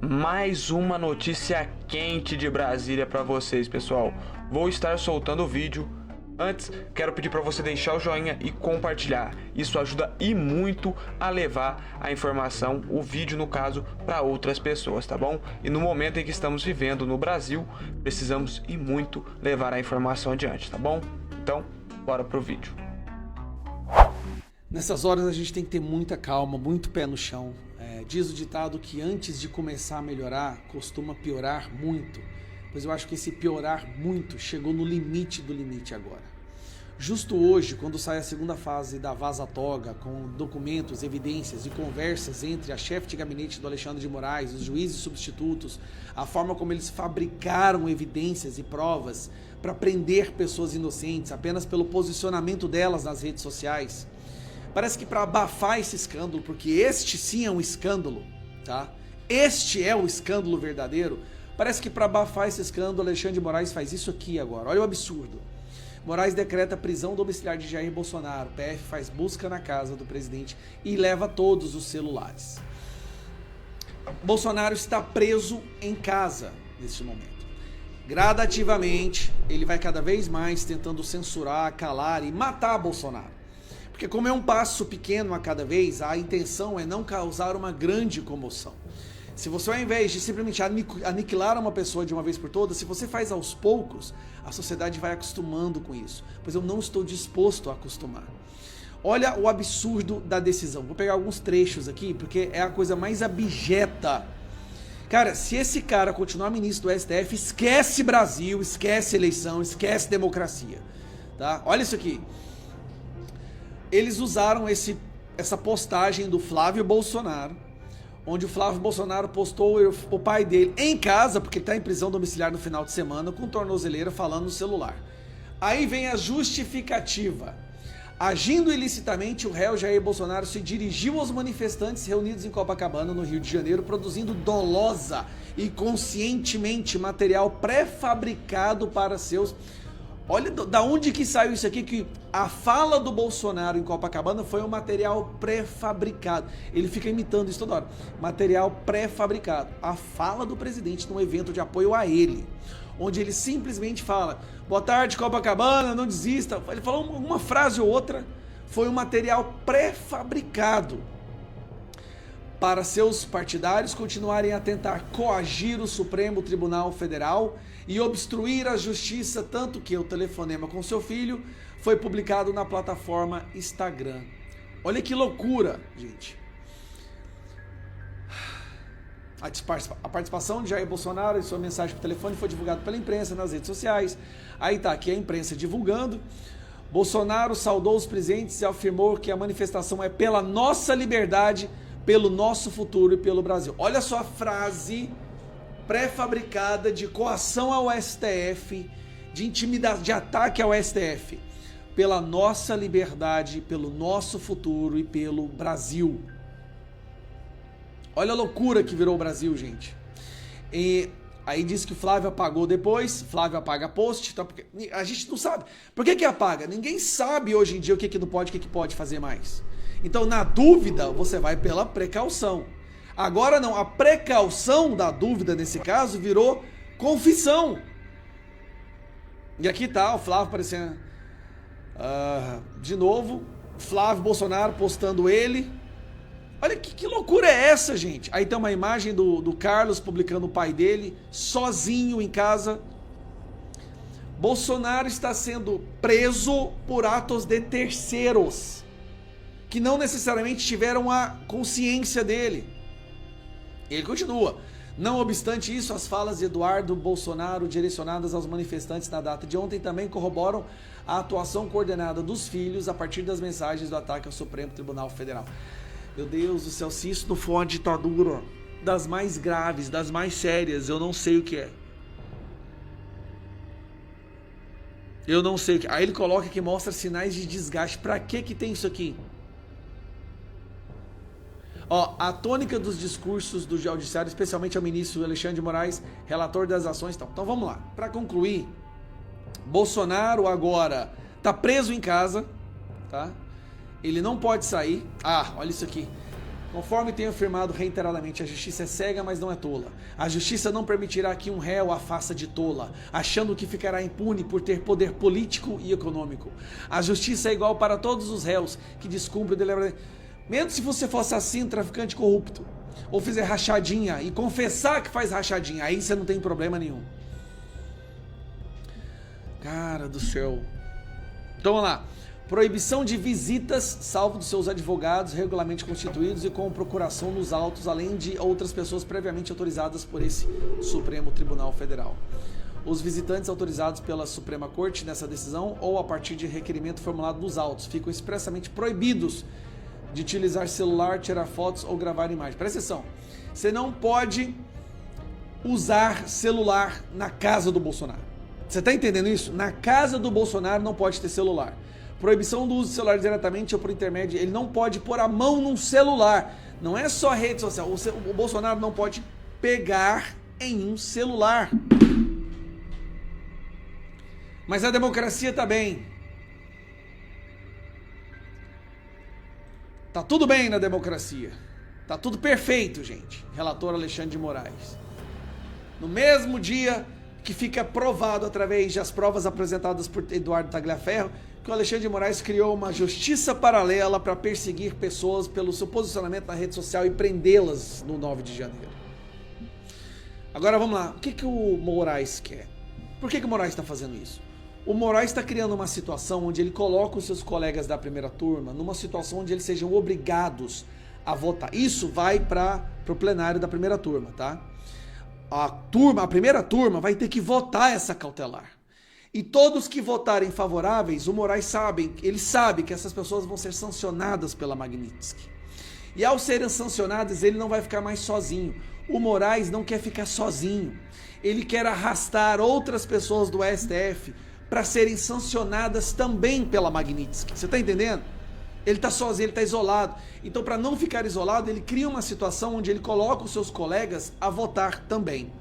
mais uma notícia quente de Brasília para vocês, pessoal. Vou estar soltando o vídeo. Antes, quero pedir para você deixar o joinha e compartilhar. Isso ajuda e muito a levar a informação, o vídeo no caso, para outras pessoas, tá bom? E no momento em que estamos vivendo no Brasil, precisamos e muito levar a informação adiante, tá bom? Então, bora pro vídeo. Nessas horas a gente tem que ter muita calma, muito pé no chão. Diz o ditado que antes de começar a melhorar, costuma piorar muito. Pois eu acho que esse piorar muito chegou no limite do limite agora. Justo hoje, quando sai a segunda fase da Vaza Toga, com documentos, evidências e conversas entre a chefe de gabinete do Alexandre de Moraes, os juízes substitutos, a forma como eles fabricaram evidências e provas para prender pessoas inocentes apenas pelo posicionamento delas nas redes sociais, parece que para abafar esse escândalo, porque este sim é um escândalo, tá? Este é o escândalo verdadeiro. Parece que para abafar esse escândalo, Alexandre de Moraes faz isso aqui agora. Olha o absurdo. Moraes decreta prisão domiciliar de Jair Bolsonaro. O PF faz busca na casa do presidente e leva todos os celulares. Bolsonaro está preso em casa neste momento. Gradativamente, ele vai cada vez mais tentando censurar, calar e matar Bolsonaro. Porque como é um passo pequeno a cada vez, a intenção é não causar uma grande comoção. Se você, ao invés de simplesmente aniquilar uma pessoa de uma vez por todas, se você faz aos poucos, a sociedade vai acostumando com isso. Pois eu não estou disposto a acostumar. Olha o absurdo da decisão. Vou pegar alguns trechos aqui, porque é a coisa mais abjeta. Cara, se esse cara continuar ministro do STF, esquece Brasil, esquece eleição, esquece democracia. Tá? Olha isso aqui. Eles usaram essa postagem do Flávio Bolsonaro, onde o Flávio Bolsonaro postou o pai dele em casa, porque ele está em prisão domiciliar no final de semana, com tornozeleira falando no celular. Aí vem a justificativa. Agindo ilicitamente, o réu Jair Bolsonaro se dirigiu aos manifestantes reunidos em Copacabana, no Rio de Janeiro, produzindo dolosa e conscientemente material pré-fabricado para seus... Olha da onde que saiu isso aqui, que a fala do Bolsonaro em Copacabana foi um material pré-fabricado. Ele fica imitando isso toda hora. Material pré-fabricado. A fala do presidente num evento de apoio a ele, onde ele simplesmente fala: boa tarde, Copacabana, não desista. Ele falou uma frase ou outra, foi um material pré-fabricado para seus partidários continuarem a tentar coagir o Supremo Tribunal Federal e obstruir a justiça, tanto que o telefonema com seu filho foi publicado na plataforma Instagram. Olha que loucura, gente. A participação de Jair Bolsonaro em sua mensagem por telefone foi divulgada pela imprensa nas redes sociais. Aí tá aqui a imprensa divulgando. Bolsonaro saudou os presentes e afirmou que a manifestação é pela nossa liberdade, pelo nosso futuro e pelo Brasil. Olha só a frase pré-fabricada de coação ao STF, de intimidação, de ataque ao STF. Pela nossa liberdade, pelo nosso futuro e pelo Brasil. Olha a loucura que virou o Brasil, gente. E aí diz que o Flávio apagou depois. Flávio apaga post. Então, a gente não sabe. Por que apaga? Ninguém sabe hoje em dia o que não pode, o que pode fazer mais. Então, na dúvida, você vai pela precaução. Agora não, a precaução da dúvida, nesse caso, virou confissão. E aqui tá o Flávio aparecendo. De novo, Flávio Bolsonaro postando ele. Olha que loucura é essa, gente? Aí tem uma imagem do Carlos publicando o pai dele, sozinho em casa. Bolsonaro está sendo preso por atos de terceiros, que não necessariamente tiveram a consciência dele. Ele continua. Não obstante isso, as falas de Eduardo Bolsonaro direcionadas aos manifestantes na data de ontem também corroboram a atuação coordenada dos filhos a partir das mensagens do ataque ao Supremo Tribunal Federal. Meu Deus do céu, se isso não for uma ditadura das mais graves, das mais sérias, eu não sei o que é. Eu não sei o que é. Aí ele coloca que mostra sinais de desgaste. Pra que tem isso aqui? Ó, a tônica dos discursos do judiciário, especialmente ao ministro Alexandre de Moraes, relator das ações. Então vamos lá. Para concluir, Bolsonaro agora está preso em casa, tá? Ele não pode sair. Ah, olha isso aqui. Conforme tenho afirmado reiteradamente, a justiça é cega, mas não é tola. A justiça não permitirá que um réu a faça de tola, achando que ficará impune por ter poder político e econômico. A justiça é igual para todos os réus que descumprem o deliberadamente. Mesmo se você fosse assim, traficante corrupto, ou fizer rachadinha e confessar que faz rachadinha, aí você não tem problema nenhum. Cara do céu. Então vamos lá. Proibição de visitas, salvo dos seus advogados regularmente constituídos e com procuração nos autos, além de outras pessoas previamente autorizadas por esse Supremo Tribunal Federal. Os visitantes autorizados pela Suprema Corte nessa decisão ou a partir de requerimento formulado nos autos ficam expressamente proibidos de utilizar celular, tirar fotos ou gravar imagens. Presta atenção, você não pode usar celular na casa do Bolsonaro. Você está entendendo isso? Na casa do Bolsonaro não pode ter celular. Proibição do uso do celular diretamente ou por intermédio. Ele não pode pôr a mão num celular. Não é só rede social. O Bolsonaro não pode pegar em um celular. Mas a democracia tá bem. Tá tudo bem na democracia. Tá tudo perfeito, gente. Relator Alexandre de Moraes. No mesmo dia que fica provado através das provas apresentadas por Eduardo Tagliaferro, que o Alexandre de Moraes criou uma justiça paralela para perseguir pessoas pelo seu posicionamento na rede social e prendê-las no 9 de janeiro. Agora vamos lá, o que o Moraes quer? Por que o Moraes está fazendo isso? O Moraes está criando uma situação onde ele coloca os seus colegas da primeira turma numa situação onde eles sejam obrigados a votar. Isso vai para o plenário da primeira turma, tá? A primeira turma vai ter que votar essa cautelar. E todos que votarem favoráveis, o Moraes sabe que essas pessoas vão ser sancionadas pela Magnitsky. E ao serem sancionadas, ele não vai ficar mais sozinho. O Moraes não quer ficar sozinho. Ele quer arrastar outras pessoas do STF para serem sancionadas também pela Magnitsky. Você está entendendo? Ele está sozinho, ele está isolado. Então, para não ficar isolado, ele cria uma situação onde ele coloca os seus colegas a votar também.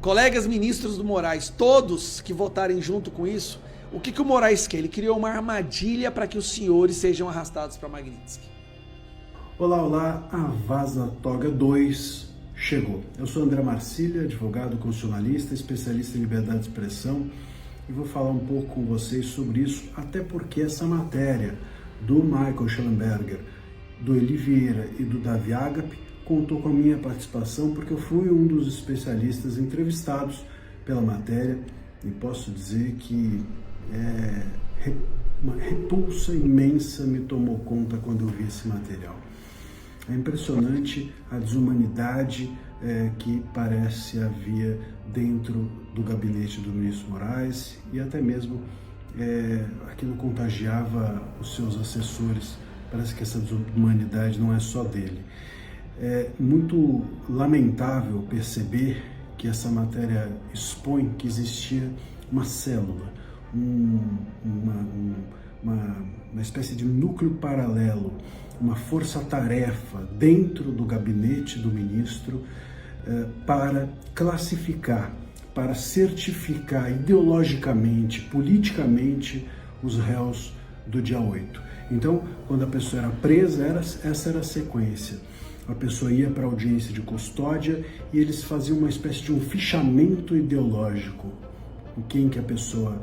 Colegas ministros do Moraes, todos que votarem junto com isso, o que o Moraes quer? Ele criou uma armadilha para que os senhores sejam arrastados para Magnitsky. Olá, olá, a Vaza Toga 2 chegou. Eu sou André Marcília, advogado constitucionalista, especialista em liberdade de expressão, e vou falar um pouco com vocês sobre isso, até porque essa matéria do Michael Schellenberger, do Eli Vieira e do Davi Agape contou com a minha participação, porque eu fui um dos especialistas entrevistados pela matéria, e posso dizer que uma repulsa imensa me tomou conta quando eu vi esse material. É impressionante a desumanidade que parece havia dentro do gabinete do ministro Moraes, e até mesmo aquilo contagiava os seus assessores. Parece que essa desumanidade não é só dele. É muito lamentável perceber que essa matéria expõe que existia uma célula, uma espécie de núcleo paralelo, uma força-tarefa dentro do gabinete do ministro para classificar, para certificar ideologicamente, politicamente os réus do dia 8. Então, quando a pessoa era presa, essa era a sequência. A pessoa ia para a audiência de custódia e eles faziam uma espécie de um fichamento ideológico. Em quem que a pessoa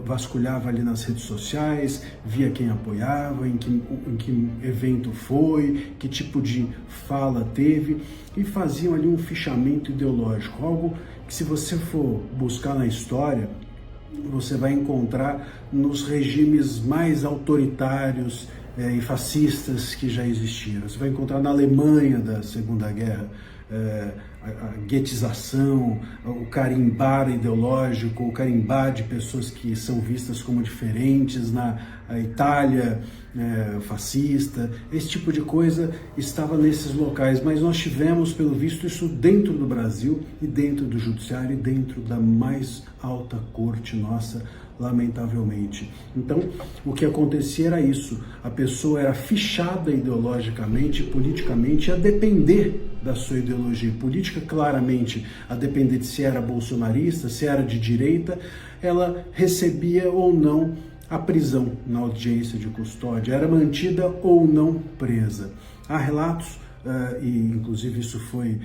vasculhava ali nas redes sociais, via quem apoiava, em que evento foi, que tipo de fala teve, e faziam ali um fichamento ideológico, algo que, se você for buscar na história, você vai encontrar nos regimes mais autoritários e fascistas que já existiram. Você vai encontrar na Alemanha da Segunda Guerra a guetização, o carimbar ideológico, o carimbar de pessoas que são vistas como diferentes, na Itália fascista. Esse tipo de coisa estava nesses locais, mas nós tivemos, pelo visto, isso dentro do Brasil e dentro do judiciário e dentro da mais alta corte nossa, lamentavelmente. Então, o que acontecia era isso: a pessoa era fichada ideologicamente, politicamente, a depender da sua ideologia política, claramente a depender de se era bolsonarista, se era de direita, ela recebia ou não a prisão na audiência de custódia era mantida ou não presa. Há relatos, e inclusive isso foi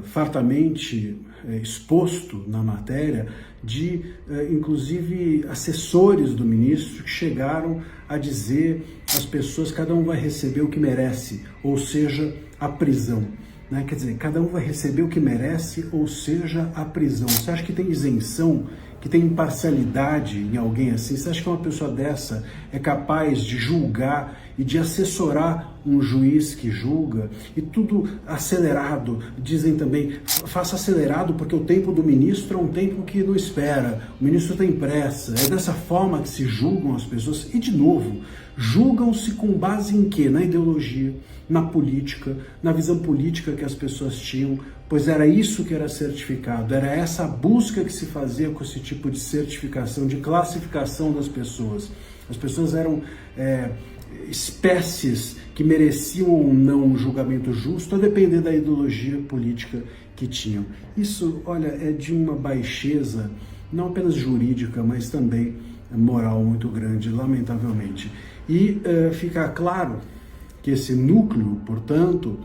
fartamente exposto na matéria, de inclusive assessores do ministro que chegaram a dizer às pessoas: cada um vai receber o que merece, ou seja, a prisão. Né? Quer dizer, cada um vai receber o que merece, ou seja, a prisão. Você acha que tem isenção, que tem imparcialidade em alguém assim? Você acha que uma pessoa dessa é capaz de julgar e de assessorar um juiz que julga? E tudo acelerado. Dizem também, faça acelerado porque o tempo do ministro é um tempo que não espera. O ministro tem pressa. É dessa forma que se julgam as pessoas. E, de novo, julgam-se com base em quê? Na ideologia, na política, na visão política que as pessoas tinham, pois era isso que era certificado, era essa busca que se fazia com esse tipo de certificação, de classificação das pessoas. As pessoas eram espécies que mereciam ou não um julgamento justo, a depender da ideologia política que tinham. Isso, olha, é de uma baixeza, não apenas jurídica, mas também moral muito grande, lamentavelmente. E fica claro que esse núcleo, portanto,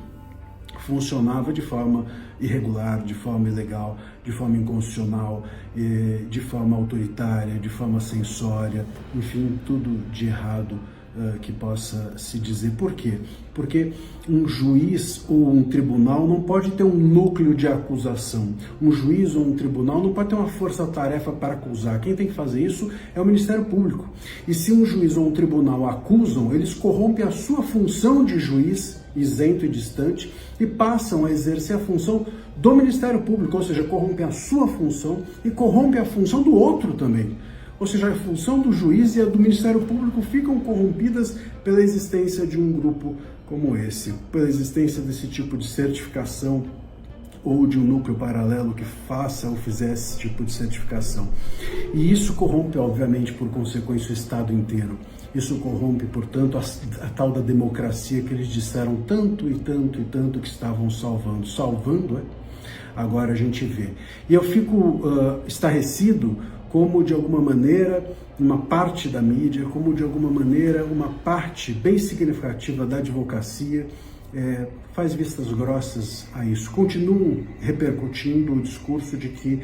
funcionava de forma irregular, de forma ilegal, de forma inconstitucional, de forma autoritária, de forma censória, enfim, tudo de errado que possa se dizer. Por quê? Porque um juiz ou um tribunal não pode ter um núcleo de acusação. Um juiz ou um tribunal não pode ter uma força-tarefa para acusar. Quem tem que fazer isso é o Ministério Público. E se um juiz ou um tribunal acusam, eles corrompem a sua função de juiz, isento e distante, e passam a exercer a função do Ministério Público, ou seja, corrompem a sua função e corrompem a função do outro também. Ou seja, a função do juiz e a do Ministério Público ficam corrompidas pela existência de um grupo como esse, pela existência desse tipo de certificação ou de um núcleo paralelo que faça ou fizesse esse tipo de certificação. E isso corrompe, obviamente, por consequência, o Estado inteiro. Isso corrompe, portanto, a tal da democracia que eles disseram tanto e tanto e tanto que estavam salvando. Salvando, agora a gente vê. E eu fico estarrecido como, de alguma maneira, uma parte da mídia, como, de alguma maneira, uma parte bem significativa da advocacia faz vistas grossas a isso. Continuam repercutindo o discurso de que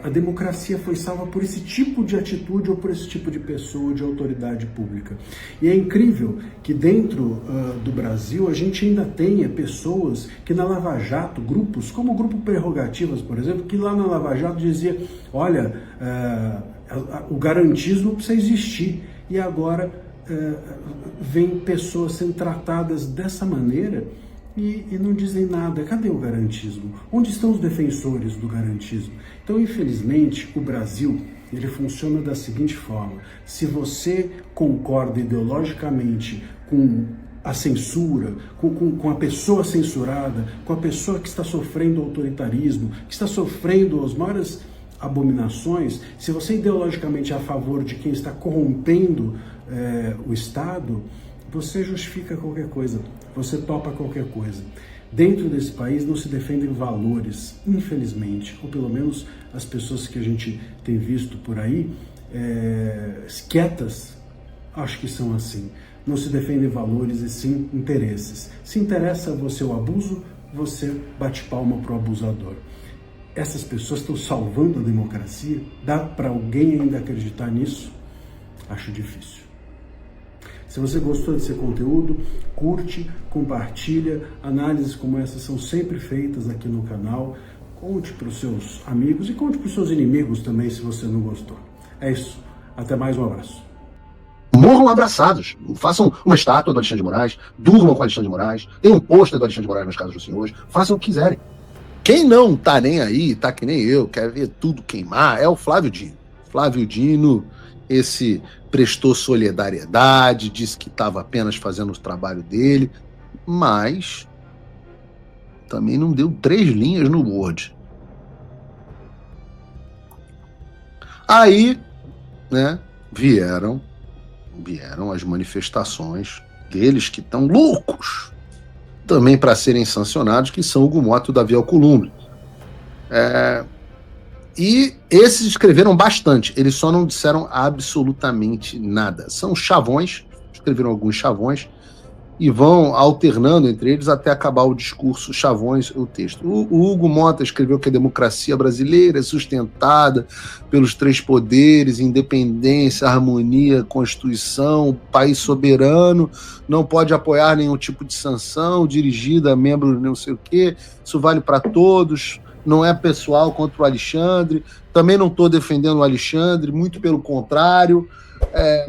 a democracia foi salva por esse tipo de atitude ou por esse tipo de pessoa, de autoridade pública. E é incrível que dentro do Brasil a gente ainda tenha pessoas que na Lava Jato, grupos como o Grupo Prerrogativas, por exemplo, que lá na Lava Jato dizia: olha, o garantismo precisa existir. E agora vem pessoas sendo tratadas dessa maneira e não dizem nada. Cadê o garantismo? Onde estão os defensores do garantismo? Então, infelizmente, o Brasil, ele funciona da seguinte forma: se você concorda ideologicamente com a censura, com a pessoa censurada, com a pessoa que está sofrendo autoritarismo, que está sofrendo as maiores abominações, se você ideologicamente é a favor de quem está corrompendo o Estado, você justifica qualquer coisa, você topa qualquer coisa. Dentro desse país não se defendem valores, infelizmente, ou pelo menos as pessoas que a gente tem visto por aí, quietas, acho que são assim. Não se defendem valores e sim interesses. Se interessa você o abuso, você bate palma para o abusador. Essas pessoas estão salvando a democracia? Dá para alguém ainda acreditar nisso? Acho difícil. Se você gostou desse conteúdo, curte, compartilha. Análises como essa são sempre feitas aqui no canal. Conte para os seus amigos e conte para os seus inimigos também, se você não gostou. É isso. Até mais, um abraço. Morram abraçados, façam uma estátua do Alexandre de Moraes, durmam com o Alexandre de Moraes, tenham um pôster do Alexandre de Moraes nas casas dos senhores, façam o que quiserem. Quem não tá nem aí, tá que nem eu, quer ver tudo queimar, é o Flávio Dino. Flávio Dino, esse prestou solidariedade, disse que estava apenas fazendo o trabalho dele, mas também não deu 3 linhas no Word. Aí, né, vieram as manifestações deles que estão loucos também para serem sancionados, que são o Gumoto e o Davi Alcolumbre. E esses escreveram bastante, eles só não disseram absolutamente nada. São chavões, escreveram alguns chavões, e vão alternando entre eles até acabar o discurso, chavões, o texto. O Hugo Mota escreveu que a democracia brasileira é sustentada pelos três poderes, independência, harmonia, constituição, país soberano, não pode apoiar nenhum tipo de sanção dirigida a membros não sei o quê, isso vale para todos, não é pessoal contra o Alexandre, também não estou defendendo o Alexandre, muito pelo contrário,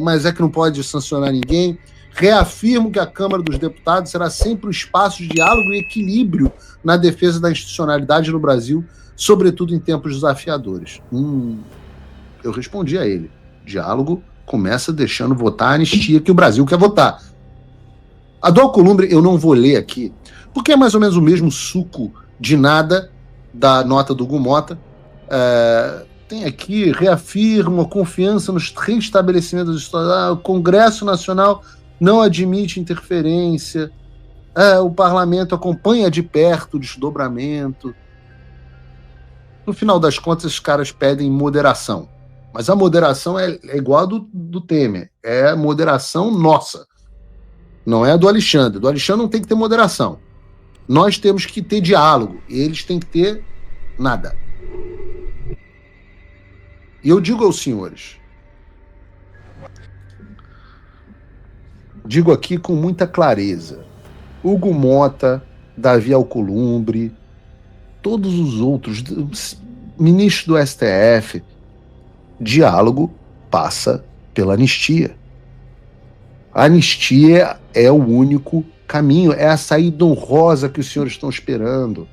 mas é que não pode sancionar ninguém. Reafirmo que a Câmara dos Deputados será sempre um espaço de diálogo e equilíbrio na defesa da institucionalidade no Brasil, sobretudo em tempos desafiadores. Eu respondi a ele. Diálogo começa deixando votar a anistia que o Brasil quer votar. A do Alcolumbre eu não vou ler aqui, porque é mais ou menos o mesmo suco de nada da nota do Hugo Mota. Tem aqui, reafirmo a confiança nos restabelecimentos do Estado. O Congresso Nacional não admite interferência, o parlamento acompanha de perto o desdobramento. No final das contas, esses caras pedem moderação. Mas a moderação é igual a do Temer, é moderação nossa. Não é a do Alexandre. Do Alexandre não tem que ter moderação. Nós temos que ter diálogo, e eles têm que ter nada. E eu digo aos senhores, digo aqui com muita clareza, Hugo Mota, Davi Alcolumbre, todos os outros, ministros do STF, diálogo passa pela anistia. A anistia é o único caminho, é a saída honrosa que os senhores estão esperando.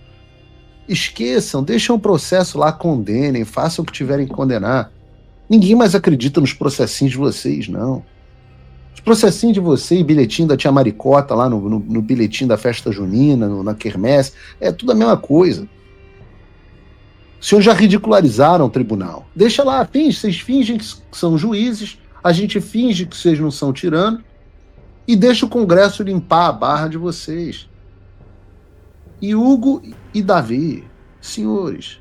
Esqueçam, deixem o processo lá, condenem, façam o que tiverem que condenar. Ninguém mais acredita nos processinhos de vocês, não. Os processinhos de você e bilhetinho da tia Maricota lá no bilhetinho da festa junina, na quermesse, é tudo a mesma coisa. Os senhores já ridicularizaram o tribunal. Deixa lá, vocês fingem que são juízes, a gente finge que vocês não são tiranos, e deixa o Congresso limpar a barra de vocês. E Hugo e Davi, senhores,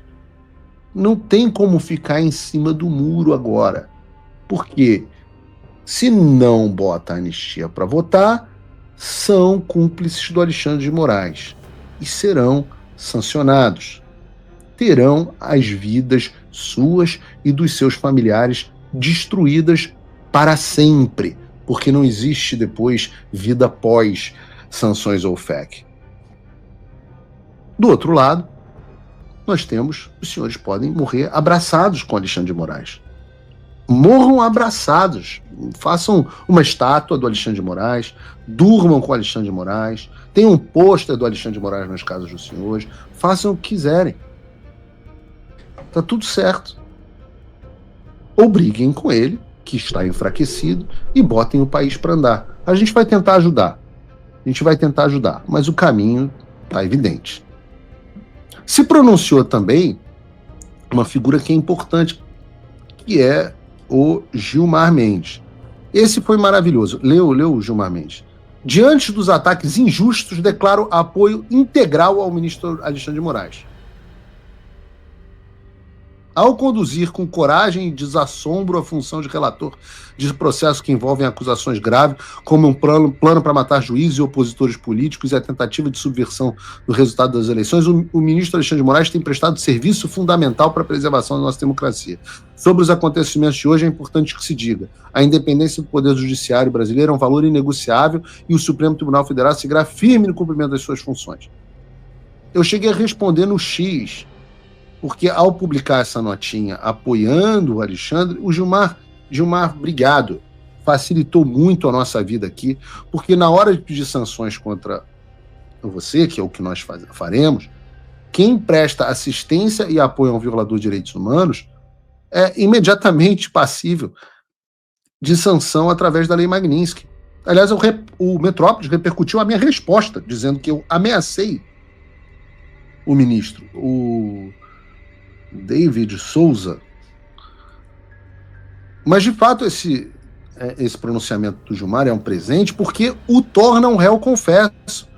não tem como ficar em cima do muro agora. Por quê? Se não bota a anistia para votar, são cúmplices do Alexandre de Moraes e serão sancionados. Terão as vidas suas e dos seus familiares destruídas para sempre, porque não existe depois vida após sanções ou FEC. Do outro lado, nós temos, os senhores podem morrer abraçados com Alexandre de Moraes. Morram abraçados, façam uma estátua do Alexandre de Moraes, durmam com o Alexandre de Moraes, tenham um pôster do Alexandre de Moraes nas casas dos senhores, façam o que quiserem. Tá tudo certo. Ou briguem com ele, que está enfraquecido, e botem o país para andar. A gente vai tentar ajudar. Mas o caminho está evidente. Se pronunciou também uma figura que é importante, que é o Gilmar Mendes. Esse foi maravilhoso. Leu o Gilmar Mendes. Diante dos ataques injustos, declaro apoio integral ao ministro Alexandre de Moraes. Ao conduzir com coragem e desassombro a função de relator de processos que envolvem acusações graves, como um plano para matar juízes e opositores políticos e a tentativa de subversão do resultado das eleições, o ministro Alexandre de Moraes tem prestado serviço fundamental para a preservação da nossa democracia. Sobre os acontecimentos de hoje, é importante que se diga: a independência do Poder Judiciário brasileiro é um valor inegociável e o Supremo Tribunal Federal seguirá firme no cumprimento das suas funções. Eu cheguei a responder no X, porque ao publicar essa notinha apoiando o Alexandre, o Gilmar, obrigado, facilitou muito a nossa vida aqui, porque na hora de pedir sanções contra você, que é o que nós faremos, quem presta assistência e apoio a um violador de direitos humanos é imediatamente passível de sanção através da Lei Magnitsky. Aliás, o Metrópolis repercutiu a minha resposta, dizendo que eu ameacei o ministro, o David Souza. Mas, de fato, esse pronunciamento do Gilmar é um presente porque o torna um réu confesso.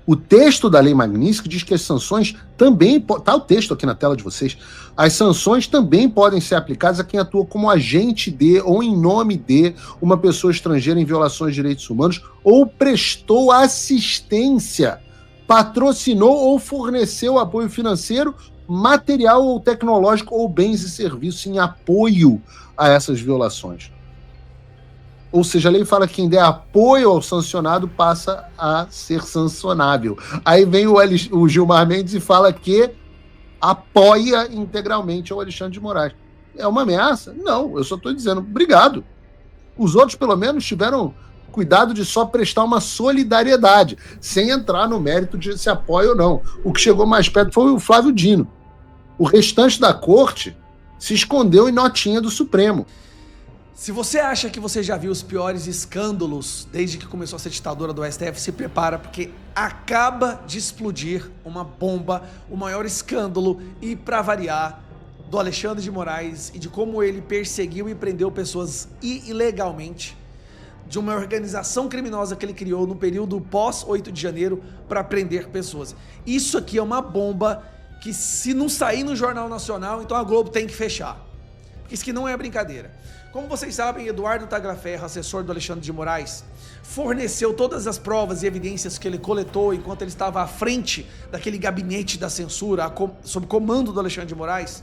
O texto da Lei Magnitsky diz que as sanções também... Está o texto aqui na tela de vocês. As sanções também podem ser aplicadas a quem atua como agente de ou em nome de uma pessoa estrangeira em violações de direitos humanos ou prestou assistência, patrocinou ou forneceu apoio financeiro, material ou tecnológico ou bens e serviços em apoio a essas violações. Ou seja, a lei fala que quem der apoio ao sancionado passa a ser sancionável. Aí vem o Gilmar Mendes e fala que apoia integralmente o Alexandre de Moraes. É uma ameaça? Não, eu só estou dizendo obrigado. Os outros, pelo menos, tiveram cuidado de só prestar uma solidariedade, sem entrar no mérito de se apoia ou não. O que chegou mais perto foi o Flávio Dino. O restante da corte se escondeu em notinha do Supremo. Se você acha que você já viu os piores escândalos desde que começou essa ditadura do STF, se prepara, porque acaba de explodir uma bomba, o maior escândalo, e para variar, do Alexandre de Moraes e de como ele perseguiu e prendeu pessoas ilegalmente, de uma organização criminosa que ele criou no período pós 8 de janeiro para prender pessoas. Isso aqui é uma bomba que, se não sair no Jornal Nacional, então a Globo tem que fechar. Porque isso aqui não é brincadeira. Como vocês sabem, Eduardo Tagliaferro, assessor do Alexandre de Moraes, forneceu todas as provas e evidências que ele coletou enquanto ele estava à frente daquele gabinete da censura, sob comando do Alexandre de Moraes,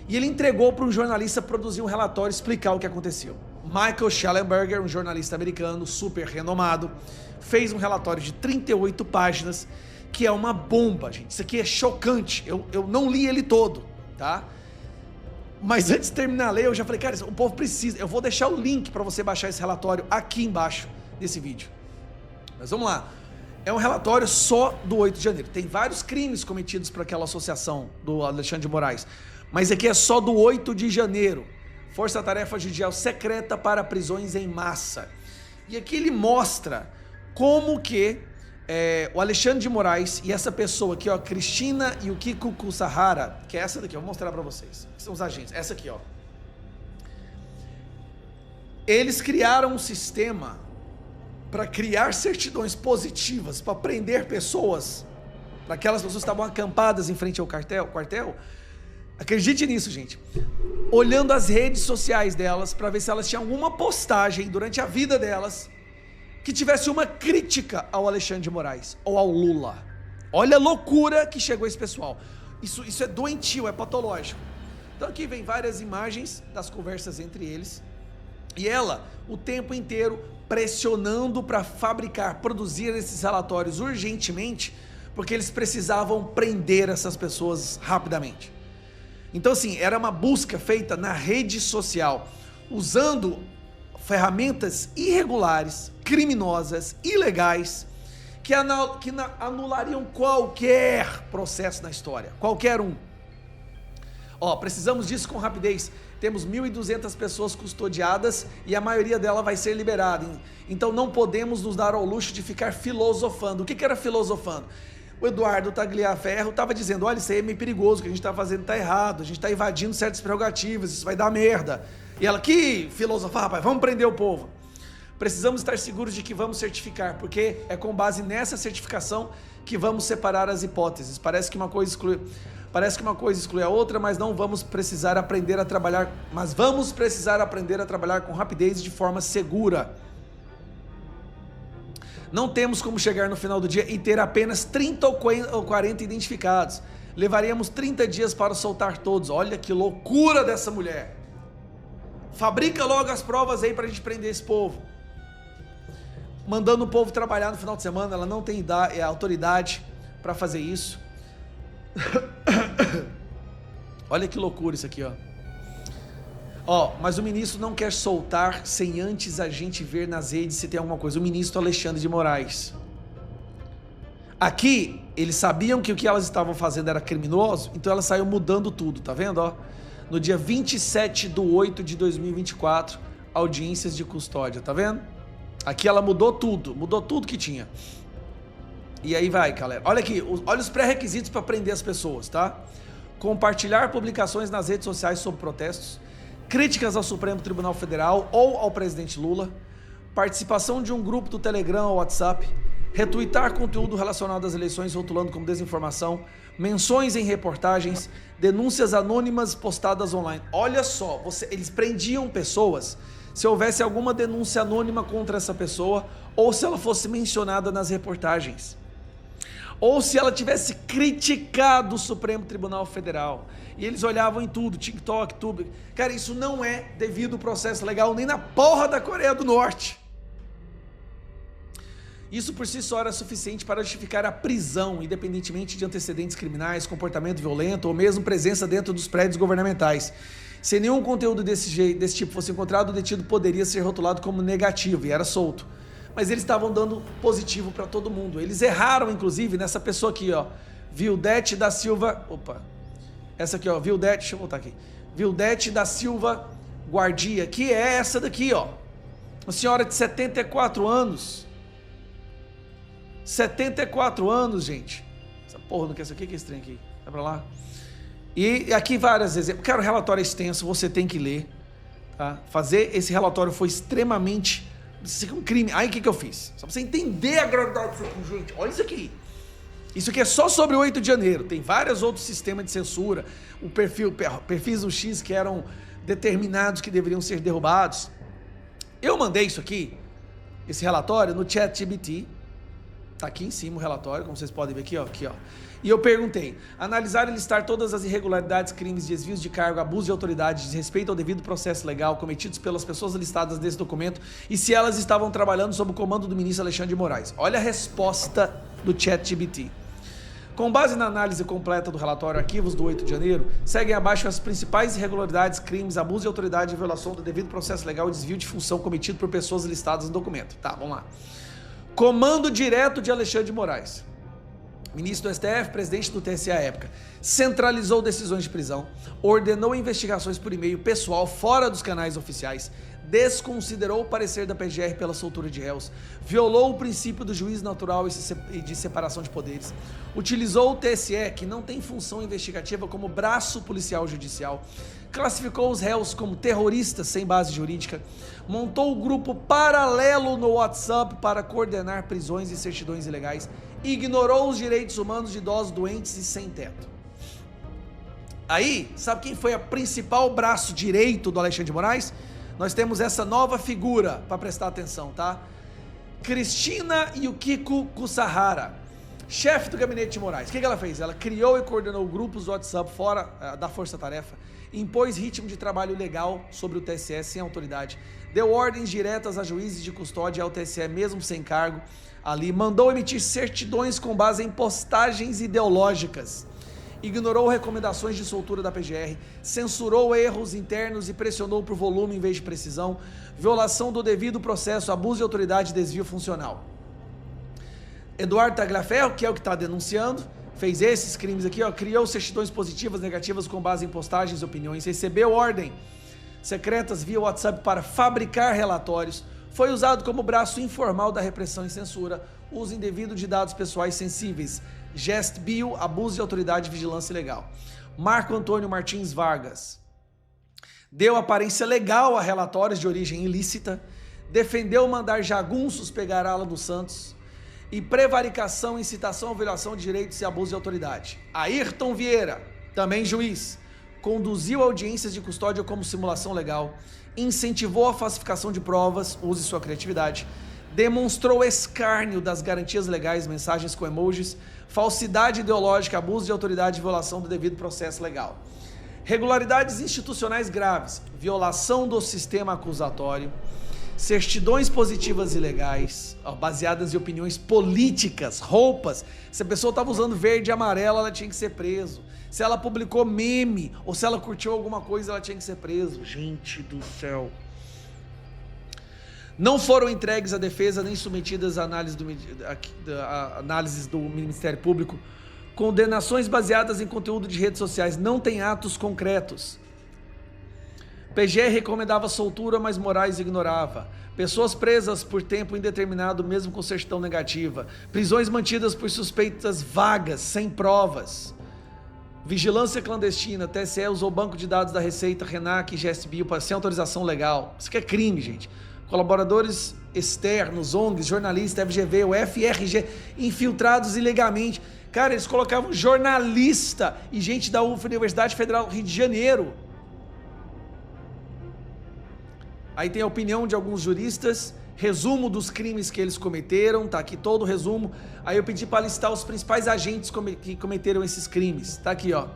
e ele entregou para um jornalista produzir um relatório e explicar o que aconteceu. Michael Shellenberger, um jornalista americano super renomado, fez um relatório de 38 páginas, que é uma bomba, gente. Isso aqui é chocante. Eu não li ele todo, tá? Mas antes de terminar a ler, eu já falei, cara, o povo precisa. Eu vou deixar o link para você baixar esse relatório aqui embaixo desse vídeo. Mas vamos lá. É um relatório só do 8 de janeiro. Tem vários crimes cometidos por aquela associação do Alexandre de Moraes. Mas aqui é só do 8 de janeiro. Força-tarefa judicial secreta para prisões em massa. E aqui ele mostra como que o Alexandre de Moraes e essa pessoa aqui, ó, Cristina e o Kiko Kusahara, que é essa daqui, eu vou mostrar pra vocês, são os agentes, essa aqui, ó. Eles criaram um sistema para criar certidões positivas, para prender pessoas, para aquelas pessoas que estavam acampadas em frente ao quartel. Acredite nisso, gente. Olhando as redes sociais delas, para ver se elas tinham alguma postagem durante a vida delas que tivesse uma crítica ao Alexandre de Moraes ou ao Lula. Olha a loucura que chegou esse pessoal. Isso é doentio, é patológico. Então aqui vem várias imagens das conversas entre eles. E ela, o tempo inteiro, pressionando para fabricar, produzir esses relatórios urgentemente, porque eles precisavam prender essas pessoas rapidamente. Então assim, era uma busca feita na rede social, usando ferramentas irregulares, criminosas, ilegais, que anulariam qualquer processo na história, qualquer um. Ó, precisamos disso com rapidez. Temos 1.200 pessoas custodiadas e a maioria dela vai ser liberada. Então não podemos nos dar ao luxo de ficar filosofando. O que era filosofando? O Eduardo Tagliaferro estava dizendo, olha, isso aí é meio perigoso, o que a gente está fazendo está errado, a gente está invadindo certas prerrogativas, isso vai dar merda. E ela, que filosofar, rapaz, vamos prender o povo. Precisamos estar seguros de que vamos certificar, porque é com base nessa certificação que vamos separar as hipóteses. Parece que uma coisa exclui a outra, mas vamos precisar aprender a trabalhar com rapidez e de forma segura. Não temos como chegar no final do dia e ter apenas 30 ou 40 identificados. Levaríamos 30 dias para soltar todos. Olha que loucura dessa mulher. Fabrica logo as provas aí pra gente prender esse povo. Mandando o povo trabalhar no final de semana, ela não tem autoridade para fazer isso. Olha que loucura isso aqui, ó. Ó, mas o ministro não quer soltar sem antes a gente ver nas redes se tem alguma coisa. O ministro Alexandre de Moraes. Aqui, eles sabiam que o que elas estavam fazendo era criminoso, então ela saiu mudando tudo, tá vendo, ó? No dia 27/8/2024, audiências de custódia, tá vendo? Aqui ela mudou tudo que tinha. E aí vai, galera. Olha aqui, olha os pré-requisitos para prender as pessoas, tá? Compartilhar publicações nas redes sociais sobre protestos, críticas ao Supremo Tribunal Federal ou ao presidente Lula, participação de um grupo do Telegram ou WhatsApp, retuitar conteúdo relacionado às eleições rotulando como desinformação, menções em reportagens, denúncias anônimas postadas online. Olha só, eles prendiam pessoas se houvesse alguma denúncia anônima contra essa pessoa ou se ela fosse mencionada nas reportagens. Ou se ela tivesse criticado o Supremo Tribunal Federal. E eles olhavam em tudo, TikTok, tudo. Cara, isso não é devido ao processo legal nem na porra da Coreia do Norte. Isso por si só era suficiente para justificar a prisão, independentemente de antecedentes criminais, comportamento violento ou mesmo presença dentro dos prédios governamentais. Se nenhum conteúdo desse tipo fosse encontrado, o detido poderia ser rotulado como negativo e era solto. Mas eles estavam dando positivo para todo mundo. Eles erraram, inclusive, nessa pessoa aqui, ó. Vildete da Silva... Opa. Essa aqui, ó. Vildete... Deixa eu voltar aqui. Vildete da Silva Guardia, que é essa daqui, ó. Uma senhora de 74 anos. 74 anos, gente. Essa porra não quer saber o que é esse trem aqui. Vai pra lá. E aqui vários exemplos. Cara, o relatório é extenso, você tem que ler. Tá? Fazer esse relatório foi extremamente... Isso aqui é um crime. Aí o que eu fiz? Só pra você entender a gravidade disso aqui, gente. Olha isso aqui. Isso aqui é só sobre o 8 de janeiro. Tem vários outros sistemas de censura. O perfis do X que eram determinados que deveriam ser derrubados. Eu mandei isso aqui, esse relatório, no ChatGPT. Tá aqui em cima o relatório, como vocês podem ver aqui, ó. Aqui, ó. E eu perguntei, analisar e listar todas as irregularidades, crimes, desvios de cargo, abuso de autoridade, desrespeito ao devido processo legal cometidos pelas pessoas listadas nesse documento e se elas estavam trabalhando sob o comando do ministro Alexandre de Moraes. Olha a resposta do ChatGPT. Com base na análise completa do relatório Arquivos do 8 de janeiro, seguem abaixo as principais irregularidades, crimes, abuso de autoridade, violação do devido processo legal e desvio de função cometido por pessoas listadas no documento. Tá, vamos lá. Comando direto de Alexandre de Moraes. Ministro do STF, presidente do TSE à época, centralizou decisões de prisão, ordenou investigações por e-mail pessoal fora dos canais oficiais, desconsiderou o parecer da PGR pela soltura de réus, violou o princípio do juízo natural e de separação de poderes, utilizou o TSE, que não tem função investigativa, como braço policial judicial, classificou os réus como terroristas sem base jurídica, montou um grupo paralelo no WhatsApp para coordenar prisões e certidões ilegais, ignorou os direitos humanos de idosos doentes e sem teto. Aí, sabe quem foi a principal braço direito do Alexandre de Moraes? Nós temos essa nova figura para prestar atenção, tá? Cristina Yukiko Kusahara, chefe do gabinete de Moraes. O que ela fez? Ela criou e coordenou grupos do WhatsApp fora da Força-Tarefa, impôs ritmo de trabalho legal sobre o TSE sem autoridade, deu ordens diretas a juízes de custódia e ao TSE mesmo sem cargo, ali mandou emitir certidões com base em postagens ideológicas, ignorou recomendações de soltura da PGR, censurou erros internos e pressionou por volume em vez de precisão, violação do devido processo, abuso de autoridade e desvio funcional. Eduardo Tagliaferro, que é o que está denunciando, fez esses crimes aqui, ó, criou certidões positivas, negativas com base em postagens e opiniões, recebeu ordem secretas via WhatsApp para fabricar relatórios, foi usado como braço informal da repressão e censura, uso indevido de dados pessoais sensíveis, gest bio, abuso de autoridade e vigilância ilegal. Marco Antônio Martins Vargas deu aparência legal a relatórios de origem ilícita, defendeu mandar jagunços pegar Alan dos Santos e prevaricação, incitação à violação de direitos e abuso de autoridade. Ayrton Vieira, também juiz, conduziu audiências de custódia como simulação legal, incentivou a falsificação de provas, use sua criatividade, demonstrou escárnio das garantias legais, mensagens com emojis, falsidade ideológica, abuso de autoridade e violação do devido processo legal. Regularidades institucionais graves, violação do sistema acusatório, certidões positivas ilegais, baseadas em opiniões políticas, roupas. Se a pessoa estava usando verde e amarelo, ela tinha que ser preso. Se ela publicou meme ou se ela curtiu alguma coisa, ela tinha que ser preso. Gente do céu. Não foram entregues à defesa nem submetidas a análises do Ministério Público. Condenações baseadas em conteúdo de redes sociais. Não tem atos concretos. PGR recomendava soltura, mas Moraes ignorava. Pessoas presas por tempo indeterminado, mesmo com certidão negativa. Prisões mantidas por suspeitas vagas, sem provas. Vigilância clandestina. TSE usou banco de dados da Receita, RENAC e GSBio sem autorização legal. Isso aqui é crime, gente. colaboradores externos, ONGs, jornalistas, FGV, o FRG, infiltrados ilegalmente. Cara, eles colocavam jornalista e gente da Universidade Federal do Rio de Janeiro. Aí tem a opinião de alguns juristas, resumo dos crimes que eles cometeram, tá aqui todo o resumo. Aí eu pedi para listar os principais agentes que cometeram esses crimes. Tá aqui, ó.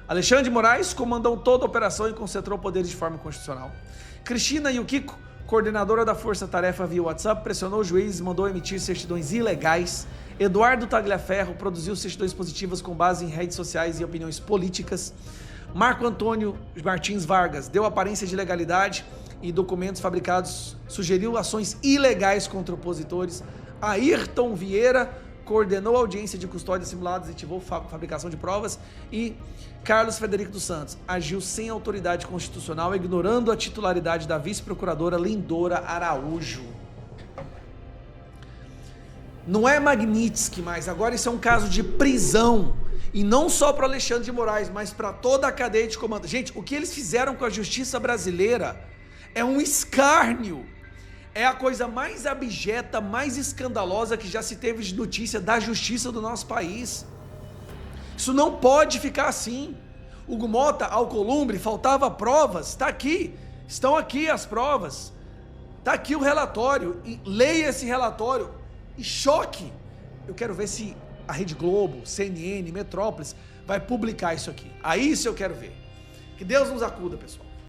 Alexandre de Moraes comandou toda a operação e concentrou poderes de forma constitucional. Cristina Yukiko, coordenadora da Força Tarefa via WhatsApp, pressionou juízes e mandou emitir certidões ilegais. Eduardo Tagliaferro produziu certidões positivas com base em redes sociais e opiniões políticas. Marco Antônio Martins Vargas deu aparência de legalidade e documentos fabricados, sugeriu ações ilegais contra opositores. Ayrton Vieira coordenou a audiência de custódia simulada, desativou fabricação de provas. E Carlos Frederico dos Santos agiu sem autoridade constitucional, ignorando a titularidade da vice-procuradora Lindora Araújo. Não é Magnitsky mais, agora isso é um caso de prisão. E não só para Alexandre de Moraes, mas para toda a cadeia de comando. Gente, o que eles fizeram com a justiça brasileira é um escárnio. É a coisa mais abjeta, mais escandalosa que já se teve de notícia da justiça do nosso país. Isso não pode ficar assim. Hugo Mota, Alcolumbre, faltava provas, está aqui, estão aqui as provas, está aqui o relatório, e leia esse relatório e choque. Eu quero ver se a Rede Globo, CNN, Metrópolis vai publicar isso aqui. Aí isso eu quero ver. Que Deus nos acuda, pessoal.